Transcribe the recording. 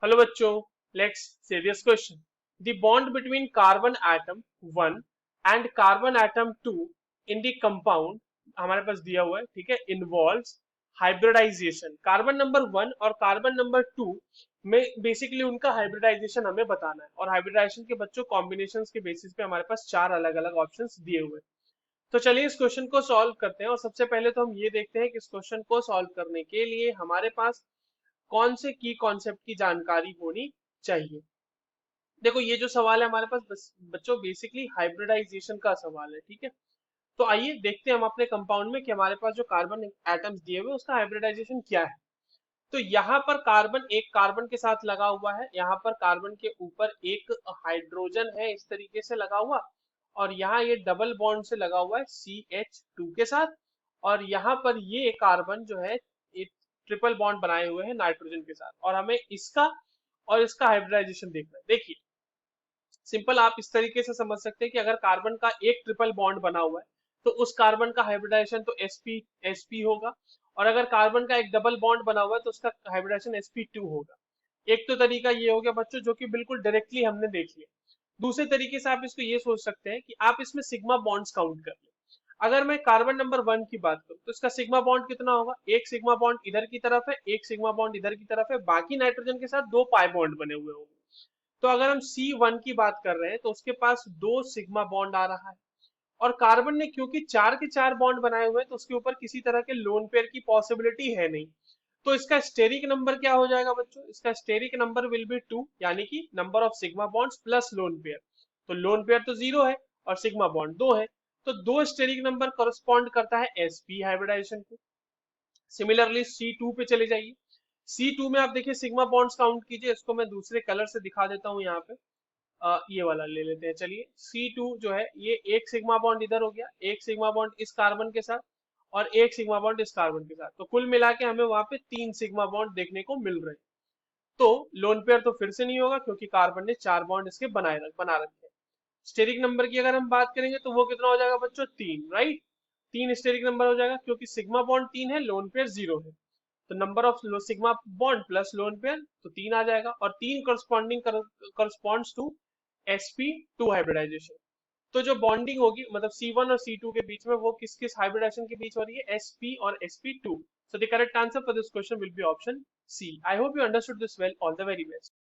Hello बच्चों, let's say this question. The bond between carbon atom 1 and carbon atom 2 in the compound हमारे पास दिया हुआ है, ठीक है, इन्वॉल्व्स हाइब्रिडाइजेशन। कार्बन नंबर 1 और कार्बन नंबर 2 में बेसिकली उनका हाइब्रिडाइजेशन हमें बताना है, और हाइब्रिडाइजेशन के बच्चों कॉम्बिनेशंस के बेसिस पे हमारे पास चार अलग अलग ऑप्शंस दिए हुए हैं। तो चलिए इस क्वेश्चन को सॉल्व करते हैं, और सबसे पहले तो हम ये देखते हैं कि इस क्वेश्चन को सॉल्व करने के लिए हमारे पास कौन से की कॉन्सेप्ट की जानकारी होनी चाहिए। देखो ये जो सवाल है हमारे पास बच्चों बेसिकली हाइब्रिडाइजेशन का सवाल है, ठीक है। तो आइए देखते हैं हम अपने कंपाउंड में कि हमारे पास जो कार्बन एटम्स दिए हुए हैं उसका हाइब्रिडाइजेशन क्या है। तो यहाँ पर कार्बन एक कार्बन के साथ लगा हुआ है, यहाँ पर कार्बन के ऊपर एक हाइड्रोजन है इस तरीके से लगा हुआ, और यहाँ ये डबल बॉन्ड से लगा हुआ है CH2 के साथ, और यहाँ पर ये कार्बन जो है एक ट्रिपल बॉन्ड बनाए हुए हैं नाइट्रोजन के साथ, और हमें इसका और इसका हाइब्रिडाइजेशन देखना है। देखिए सिंपल आप इस तरीके से समझ सकते हैं कि अगर कार्बन का एक ट्रिपल बॉन्ड बना हुआ है तो उस कार्बन का हाइब्रिडाइजेशन तो sp होगा, और अगर कार्बन का एक डबल बॉन्ड बना हुआ है तो उसका हाइब्रिडाइजेशन sp2 होगा। एक तो तरीका ये हो गया बच्चों जो कि बिल्कुल डायरेक्टली हमने देख लिया। दूसरे तरीके से आप इसको ये सोच सकते हैं कि आप इसमें सिग्मा बॉन्ड्स काउंट कर लें। अगर मैं कार्बन नंबर 1 की बात करूं तो इसका सिग्मा बॉन्ड कितना होगा, एक सिग्मा बॉन्ड इधर की तरफ है, एक सिग्मा बॉन्ड इधर की तरफ है, बाकी नाइट्रोजन के साथ दो पाई बॉन्ड बने हुए होंगे। तो अगर हम C1 की बात कर रहे हैं तो उसके पास दो सिग्मा बॉन्ड आ रहा है, और कार्बन ने क्योंकि चार के चार बॉन्ड बनाए हुए हैं तो उसके ऊपर किसी तरह के लोन पेयर की पॉसिबिलिटी है नहीं। तो इसका स्टेरिक नंबर क्या हो जाएगा बच्चों, इसका स्टेरिक नंबर विल बी 2, यानी कि number of sigma bonds plus lone pair. तो लोन पेयर तो जीरो है और सिग्मा बॉन्ड दो है, तो दो स्टेरिक नंबर करस्पॉन्ड करता है sp हाइब्रिडाइजेशन को। सिमिलरली C2 पे चले जाइए। C2 में आप देखिए सिग्मा बॉन्ड्स काउंट कीजिए, इसको मैं दूसरे कलर से दिखा देता हूँ यहाँ पे। ये वाला ले लेते हैं, चलिए C2 जो है ये एक सिग्मा बॉन्ड इधर हो गया, एक सिग्मा बॉन्ड इस कार्बन के साथ, और एक सिग्मा बॉन्ड इस कार्बन के साथ, तो कुल मिला के हमें वहां पे तीन सिग्मा बॉन्ड देखने को मिल रहे हैं। तो लोन पेयर तो फिर से नहीं होगा क्योंकि कार्बन ने चार बॉन्ड इसके बना रखे हैं। स्टेरिक नंबर की अगर हम बात करेंगे तो वो कितना हो जाएगा बच्चों, तीन, राइट। तीन स्टेरिक नंबर हो जाएगा क्योंकि सिग्मा बॉन्ड तीन है, लोन पेयर जीरो है। तो number of sigma bond plus lone pair तो तीन आ जाएगा, और तीन corresponding corresponds to sp2 hybridisation. तो जो बॉन्डिंग होगी मतलब C1 और C2 के बीच में वो किस किस हाइब्रिडाइजेशन के बीच हो रही है, sp और sp2। So the correct answer for this question will be option C. I hope you understood this well. All the very best.